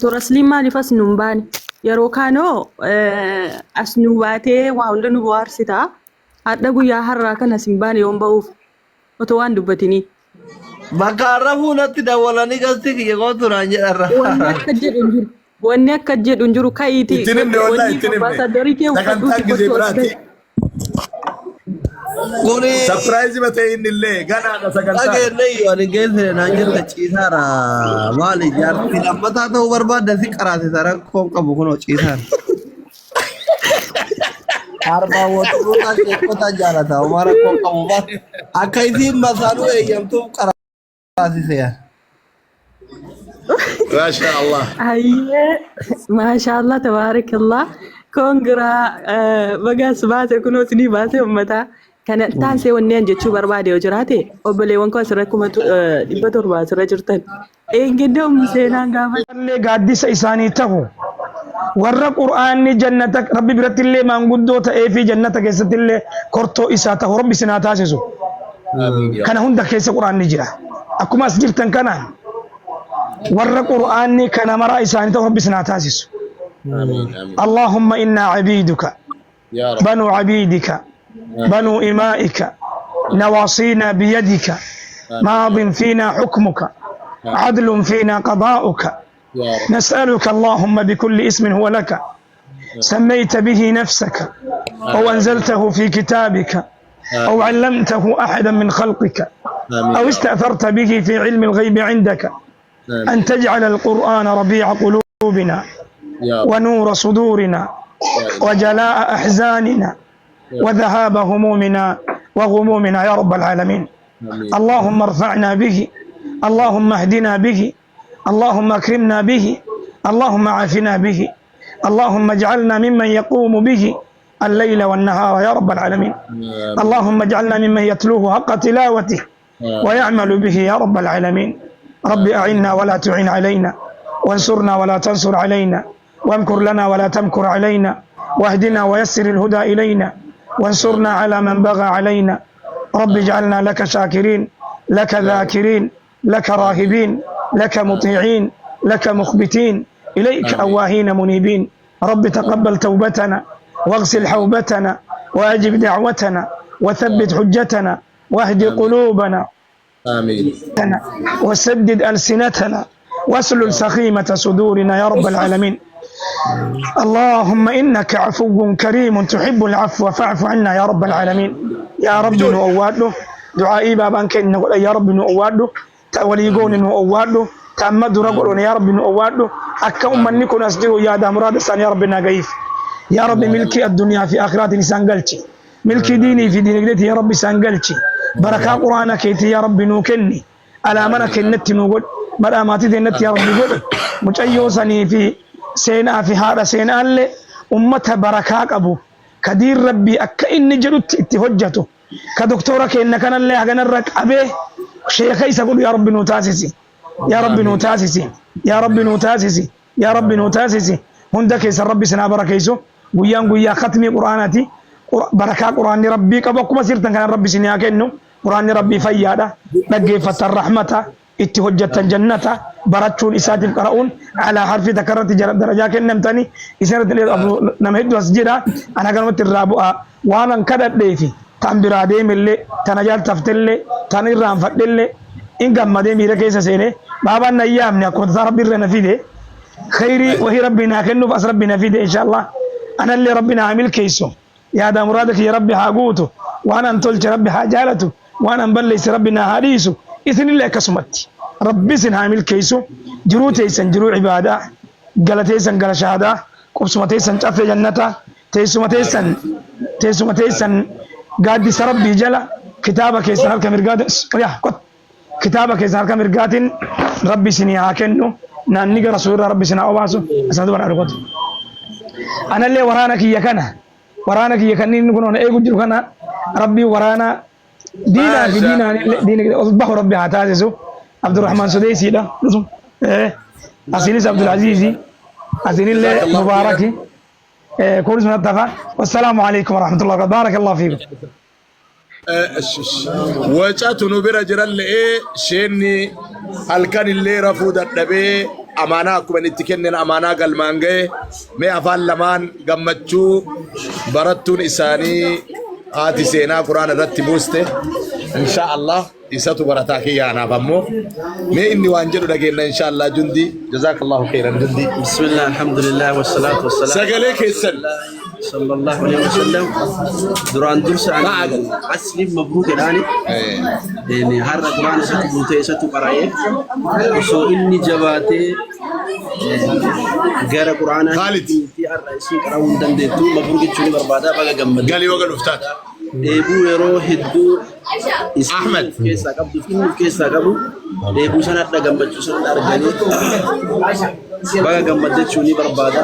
Torasliin maaliif as nuun baane? Yeroo kaanoo as nu baatee waa hunda nu bohaarsita. Hadha guyyaa har'aa kana as hin baane yoon ba'uuf otoo waan dubbatini. Bakka arrafuu natti dawwalanii galti kiyya gootu naan jedharra. Wanni akka jedhu hin jiru. Wanni akka jedhu hin jiru ka'iitii. Ittiin himne wallahi ittiin himne. Ambaasaaddarii kee Sagantaan gisee biraati. Kuni Surprise batee inni illee ganaadha sagantaa. dhageenne yoo ani geessine naan jette ciisaadha. Maali jaartii lammataa ta'uu barbaadda si qaraate rakkoon qabu kunoo ciisaan. Arbaa wajjiruudhaan eeggataan jaalata. Homaa rakkoon qabu baate akka isiin masaanuu eeyyamtuuf qaraasise yaa. Masha Allah. Ayyee maashaallah tabaarakallah. Kongiraa bagaas baase kunoo sinii baase uummataa. Kana taasisee wanneen jechuu barbaade yoo jiraate obboleewwan koo asirra 700 asirra jirtan. Eegiddoom seenaan gaafa. Illee gaaddisa isaanii ta'u warra qur'aanni jannata rabbi biratti illee maanguddoo ta'ee fi jannata keessatti illee kortoo isaa ta'u rabbi sinaa taasisu. Kana hunda keessa qur'aanni jira. Akkuma as jirtan kanaan warra qur'aanni kana maraa isaanii ta'u rabbi sinaa taasisu. Allahumma inna abiiduka banu abiidika بنو إمائك نواصينا بيدك ماض فينا حكمك عدل فينا قضاؤك نسألك اللهم بكل اسم هو لك سميت به نفسك أو أنزلته في كتابك أو علمته أحدا من خلقك أو استأثرت به في علم الغيب عندك أن تجعل القرآن ربيع قلوبنا ونور صدورنا وجلاء أحزاننا وذهاب همومنا وغمومنا يا رب العالمين. اللهم ارفعنا به، اللهم اهدنا به، اللهم اكرمنا به، اللهم عافنا به، اللهم اجعلنا ممن يقوم به الليل والنهار يا رب العالمين. اللهم اجعلنا ممن يتلوه حق تلاوته ويعمل به يا رب العالمين. رب أعنا ولا تعن علينا، وانصرنا ولا تنصر علينا، وامكر لنا ولا تمكر علينا، واهدنا ويسر الهدى إلينا، وانصرنا على من بغى علينا. رب اجعلنا لك شاكرين، لك ذاكرين، لك راهبين، لك مطيعين، لك مخبتين، إليك أواهين منيبين. رب تقبل توبتنا واغسل حوبتنا وأجب دعوتنا وثبت حجتنا واهد قلوبنا آمين. وسدد ألسنتنا واسلل سخيمة صدورنا يا رب العالمين. اللهم إنك عفو كريم تحب العفو فاعف عنا يا رب العالمين. يا رب نؤواده دعائي بابان كن يا رب نؤواده توليقون نؤواده تأمد رجل يا رب نؤواده حكا من نكون أسجل يا دامراد سان يا رب نجيف. يا رب ملكي الدنيا في آخرات سانجلتي، ملكي ديني في دينك يا رب سانجلتي. بركة قرآنك يا رب نوكني على منك النت نقول مراماتي النت يا رب نقول متأيوسني في سينا في هذا سينا اللي أمتها بركاك أبو كدير ربي أكا إني جلوت اتهجته كدكتورك إنك أنا اللي أغنى الرك أبيه شيخي سأقول يا رب نوتاسسي يا رب نوتاسسي يا رب نوتاسسي يا رب نوتاسسي هندك يسر ربي سنا بركيسو ويان ويا ختمي قرآناتي بركة قرآن ربي كبكم سيرتن كان ربي سنيا كأنه قرآن ربي فيادا نجيفة الرحمة اتهجت الجنة براتشون إساتي القرؤون على حرف ذكرت درجات النمتني إسرت نمهد وسجدا أنا كنت الرابعة وأنا كذا ديفي تنبرا ديم اللي تنجال تفتلي تنيران فتلي إن كم مدام يركيس سينه بابا نيام نأكل ربي رنفيده خيري وهي ربنا كنو بس ربنا فيده إن شاء الله أنا اللي ربنا عامل كيسو يا دا مرادك يا ربي حاجوته وأنا انتلت ربي حاجالته وأنا مبلس ربنا حديثه إثني الله كسمتي ربي سن عامل كيسو جرو تيسن جرو عبادة قال تيسن قال شهادة قبسم تيسن شاف جنته تيسم تيسن قادي سربي جلا كتابك يسن هالك مرقات يا قط كتابك يسن هالك مرقات ربي سني هاكنو نانيك رسول ربي سنا أواسو أسد ولا رقط أنا اللي ورانك يكنا نكون أيقو جرو كنا ربي ورانا دينا في دينا أصبح ربي هاتاسسو عبد الرحمن سديسي ده أسينيس عبد العزيز أسينيل مباركي كورس من التفا والسلام عليكم ورحمة الله وبركاته بارك الله فيكم. وجاتو نبرة جرال شيني halkan illee rafuu dadhabee أمانة كمان اتكنن أمانة قال مانجي ما أفعل لمان قمتشو برتون إساني آتي سينا قرآن رتبوسته إن شاء الله إساتو برتاكي يا أنا فمو ما إني وانجلو دقينا إن شاء الله جندي جزاك الله خيرا جندي بسم الله الحمد لله والصلاة والسلام سقليك السن صلى الله عليه وسلم دران درس عن أسلم مبروك الآن يعني هر قرآن ستو بوتي ستو قرأيه وسو إني جباتي غير قرآن خالد في الرئيسي قرأون دندتو مبروك تشوني بربادا بقى جمد قال لي وقال أفتاد إبو يرو هدو أحمد كيسا قبض فين كيسا قبض إبو سنة جمد سنة أرجعني بقى جمد تشوني بربادا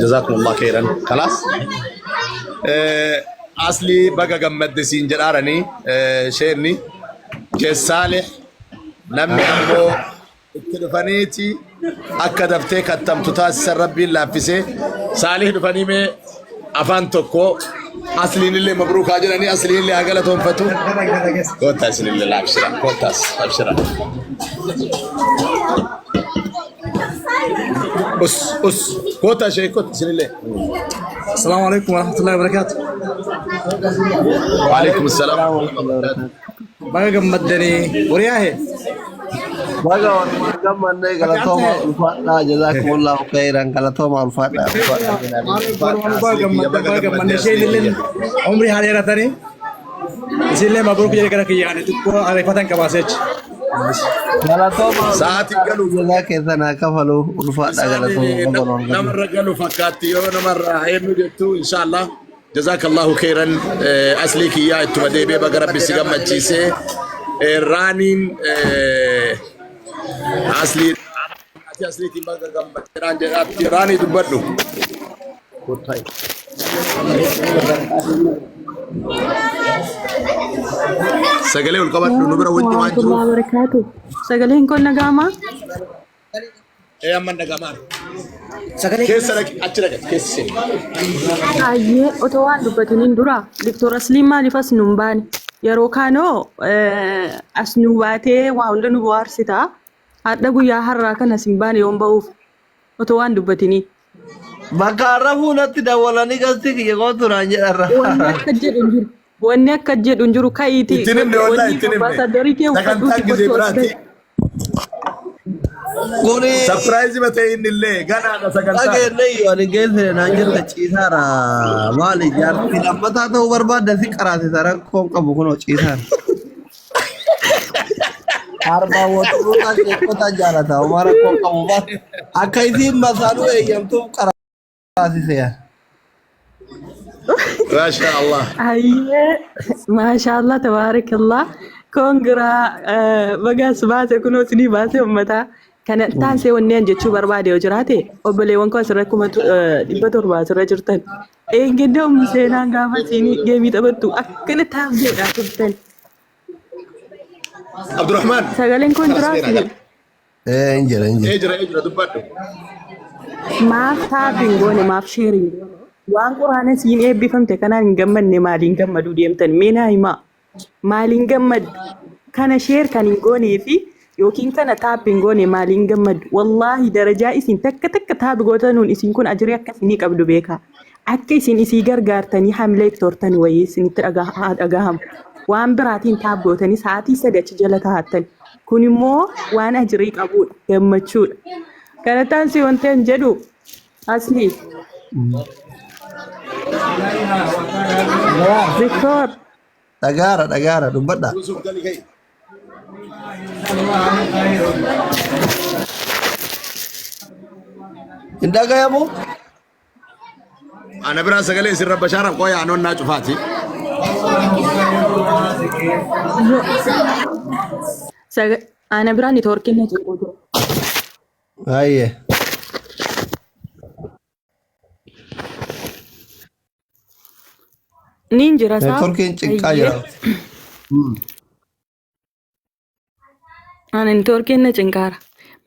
جزاكم الله خيرا خلاص أصلي بقى جمد سين جرارني شيرني كصالح نمي أمو التلفانيتي أكدفتي كتمت تاسر ربي لافسه صالح دفاني مي أفان توكو أصلي اللي مبروك أجرني أصلي اللي أقلتهم فتو كوتاس اللي لا أبشرا كوتاس أبشرا أس كوتا شيء كوتاس اللي السلام عليكم ورحمة الله وبركاته. وعليكم السلام ورحمة الله وبركاته. بقى جمدني ورياه. Baga gamande galatoma ulfada jazakumullahu khairan galatoma ulfada بقى جمدني شيء اللي عمري هذه رتاني. इसलिए मबरूक ये करा कि यानी तुमको आरिफतन का message galatoma ساعتي قالوا jazakezana kafalu ulfada galatoma نمر قالوا فكاتي ونمر هينو جتو إن شاء الله جزاك الله خيرا أصليك يا تودي بيبا ربي سيجمع تشيسه رانين أصلي تيمبا راني دبلو سجلي والكبار نبرة وانت ما ورحمة الله وبركاته. Sagaleen kun nagama? إيه أمان نجمار كيس لك أشرك كيس Ayyee otoo waan dubbataniin dura Diktor Asliin maaliif as nuun baane? Yeroo kaanoo as nu baatee waa hunda nu bohaarsita. Hadha guyyaa har'aa kan as hin baane yoon ba'uuf otoo waan dubbatanii. bakka arrafuu natti dawwalanii gasti kiyya gootu naan jedharra Wanni akka jedhu hin jiru. Wanni akka jedhu hin jiru ka'iitii. Ittiin wallahi ittiin Ambaasaaddarii kee uffadhuuti تكن gochuu براتي kuni سبرايز بتاعين اللي جانا نسكنتا dhageennee ani geessine naan jette ciisaara maali jaarti lammataa ta'uu barbaadda si qaraate saran koon qabu kunoo ciisaara arbaa waturuutaa sheekota jaalata umara koon qabu baat akka isiin masaanuu eeyyamtuuf qaraasise ما شاء الله Ayyee maashaallah tabaarakallah koongiraa bagaas baase kunoo isinii baase uummataa kana taasisee wanneen jechuu barbaade yoo jiraate obboleewwan koo asirra kuma 700 asirra jirtan eeggadda humni seenaan gaafa isinii geemii taphattu akkana taafjeedhaa turtan عبد الرحمن sagaleen kun jiraatu injira اجرا دبادو maaf taafiin goone maaf sheeriin waan quraana siin eebbifamte kanaan hin gammadne maaliin gammaduu deemtan meenaa himaa maaliin gammadu kana sheer kan hin goonee fi yookiin kana taappi hin goone maaliin gammadu wallaahi darajaa isin takka takka taabi gootanuun isin kun ajirii akka isinii qabdu beeka akka isin isii gargaartanii hamlee tortanii wayii isinitti dhagahamu waan biraatiin taab gootanii sa'aatii 3 achi jala taa'attan kun immoo waan ajirii qabudha gammachuudha kana taasii wanti hin jedhu aslii Victor dhagaara dubbadha يوسف قال لي كي hin dhagayamu انا براس قال لي سر بشاره قوي انا ناجو فاتي ana biraan neetwoorkiin na tuquu jira. ayye Niin jira saa. neetworkiin cinqaa jira Ana neetwoorkiin na cinqaara.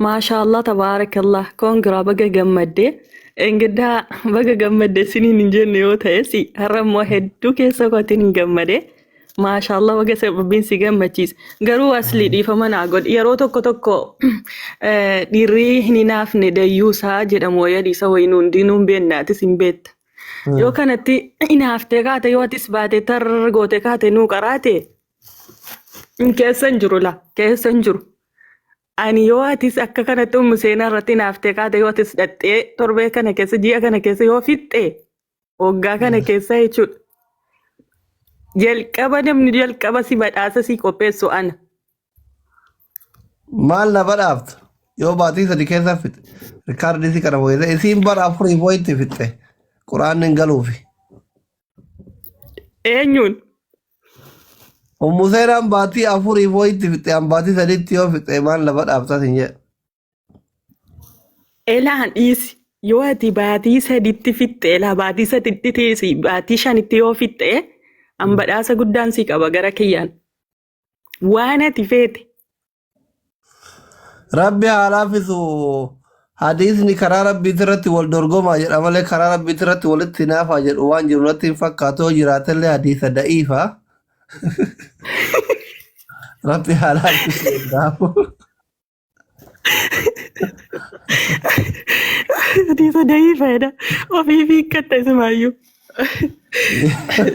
Maashaallah tabaarakallah koongiraa baga gammaddee. Engidaa baga gammaddee siniin hin jenne yoo ta'es har'a immoo hedduu keessa kootiin hin gammade. maashaallah waga sababbiin si gammachiis garuu asli dhiifama naa godhi yeroo tokko dhiirri hin hinaafne dayyuusaa jedhamu wayadhiisa wayinuu hundinuun beennaatis hin beetta yoo kanatti hinaaftee kaate yoo atis baate tarra goote kaate nuu qaraate keessan jiru la keessan jiru ani yoo atis akka kanatti seenaa irratti hinaaftee kaate yoo atis dhattee torbee kana keessa ji'a kana keessa yoo fixxe waggaa kana keessa jechuudha. Jalqaba namni jalqaba si badhaasa si qopheessu ana. Maal na badhaafta? Yoo baatii sadi keessa fixe. Rikaardii si kana boyete. Isiin bara afurii boyitti fixe. Quraanni hin galuufi. Eenyuun? Museenaan baatii afurii boyitti fixe. An baatii sadiitti yoo fixe maal na badhaafta sin jedhe. Elaan dhiisi. Yoo ati baatii sadiitti fixe elaa baatii sadiitti teessi baatii shanitti yoo fixe an badhaasa guddaan si qaba gara kiyyaan. Waan ati feete. Rabbi haa laafisu hadiisni karaa rabbiitti irratti wal dorgomaa jedha malee karaa rabbiitti irratti walitti hinaafaa jedhu waan jiru natti hin fakkaatu yoo jiraatellee hadiisa da'iifaa. Rabbi haa laafisu jedhaamu. Hadiisa da'iifaadha. Ofii fi katta isumaayyuu.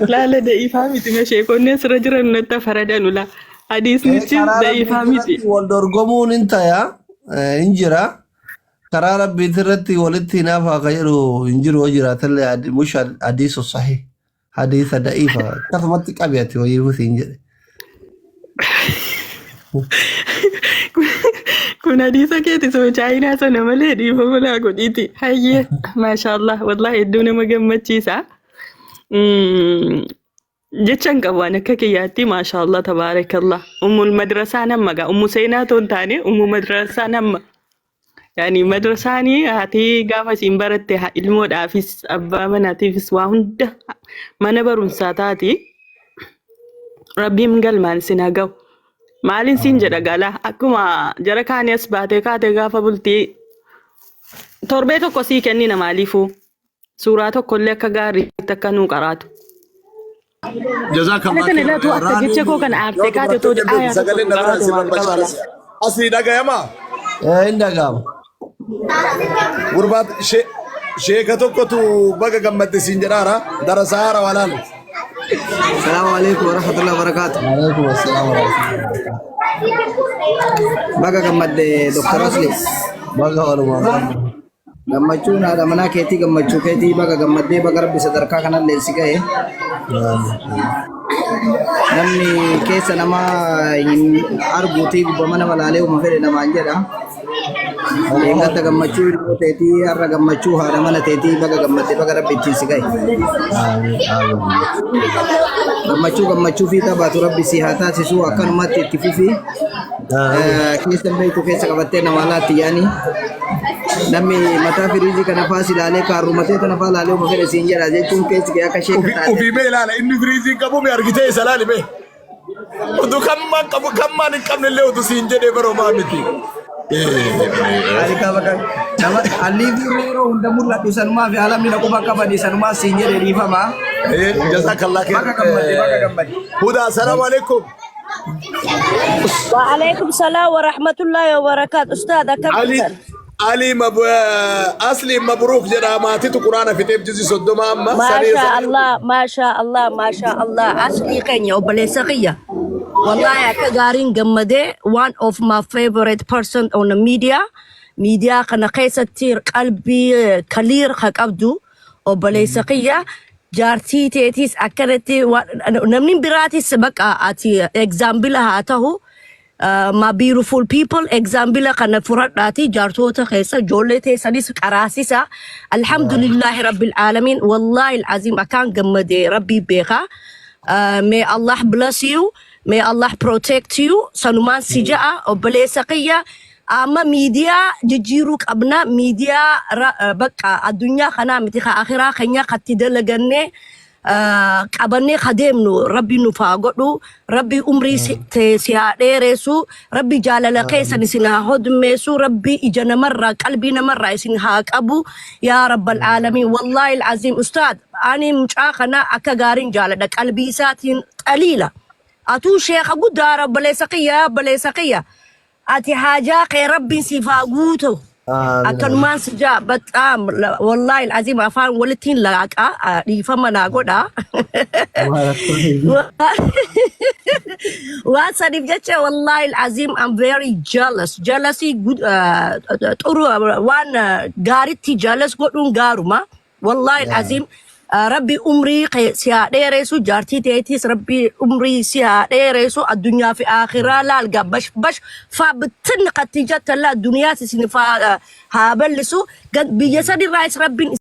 Laala da'iifaa miti masheekonni asirra jiran natti faradanu la. Hadiisnichi da'iifaa miti. Wal dorgomuun hin taya hin jira. Karaa rabbiitti irratti walitti hinaafaa ka jedhu hin jiru yoo jiraatellee mush hadiisu sahih. Hadiisa da'iifa. Akkasumatti qabeeti wayii husiin jedhe. Kun hadiisa keeti soo chaayinaa sana malee dhiifama laa godhiiti. Hayyee maashaallah wallahi hedduu nama gammachiisa. Jechaan qabaan akka kiyyaatti maashaallah tabaarakallah. Ummul madrasaa namma gaa ummu seenaa toon taane ummu madrasaa namma. Yani madrasaanii haati gaafa isiin baratte ilmoodhaafis abbaa manaatiifis waa hunda mana barumsaa taati. Rabbiin galmaan sin haa ga'u. Maalin siin jedha gala akkuma jara kaanias baatee kaate gaafa bultii torbee tokko sii kennina maaliifuu suuraa tokkollee akka gaariitti akka nuu qaraatu. Jazakallah. Kana ilaa akka jecha koo kana aartee kaate too aayaa sagalee narraa si barbaachisa. Asii dhagayama. Hin dhaga'amu. Gurbaat sheeka tokkotu baga gammadde siin jedhaara darasaa haaraa walaalu. Assalamualaikum warahmatullahi wabarakatuh. Waalaikumsalam warahmatullahi wabarakatuh. Baga gammadde Dr. Asli. Baga walumaa. Gammachuun haadha manaa keetii gammachuu keetii baga gammaddee baga rabbi sadarkaa kanallee si ga'e. Namni keessa nama hin arguutii gubbama nama laalee uma fedhe namaan jedha. Eeggata gammachuu ilmoo teetii har'a gammachuu haadha mana teetii baga gammaddee baga rabbi ittiin si ga'e. Gammachuu fi taphaatu rabbi si haa taasisu akkanumatti itti fufi. Keessa beektu keessa qabattee nama laatti yaani. Namni mataa firiijii kana faa ilaalee kaarrumatee kana faa ilaalee uma fedhe siin jedha jechuun keessi kee akka sheeka taate. Ofii mee ilaala inni firiijii qabu mee argitee isa laali mee. Utuu kammaan qabu kammaan hin qabnellee utuu siin jedhee baroomaa miti. Ani kaba kan nama alifi rero hunda mul'atu sanumaa fi alamni na quba qabani sanumaa siin jedhee dhiifama. Jazakallah khair. Baga gammadi. Huda assalamu alaikum. وعليكم السلام ورحمة الله وبركاته أستاذ علي أصلي مبروك جرا ما تيتو قرآن في تيب جزي صدوما أما ما شاء الله ما شاء الله ما شاء الله أصلي كنيا وبلسقية والله يا كجارين جمدة one of my favorite person on the media كنا قيسة تير قلبي كلير خك أبدو وبلسقية جارتي تيتيس أكلتي ونمنين براتي سبق أتي example هاته ما beautiful people example كنا فراتي جارتوتا خيسة جولتي سديس كراسيسا الحمد لله رب العالمين والله العظيم أكان جمدة ربي بيخا may Allah bless you may Allah protect you سنمان سجاء وبلسقية أما ميديا جيروك أبناء ميديا بقى الدنيا خنا متخا آخرة خنيا قتدل جنة قبني خدمنو ربي نفاقو ربي عمري سيادة رسو ربي جال لقيس نسينا هد مسو ربي إجنا مرة قلبنا مرة يسينها أبو يا رب العالمين والله العظيم أستاذ أنا مش أخنا أكجارين جال قلبي ساتين قليلة أتو شيخ قدار بليسقية أتي حاجة خير ربي سيفاقوتو أكن ما سجا بتأم والله العظيم أفهم ولتين لك ريفما ناقودا وأصدق جتة والله العظيم I'm very jealousy good تورو وان قارتي jealous قدون قارما والله العظيم ربي أمري سيا ديرسو جارتي تيتيس ربي أمري سيا ديرسو الدنيا في آخرة لا القى بش فبتن قتيجة لا الدنيا سنفا هابلسو قد بيسد الرئيس ربي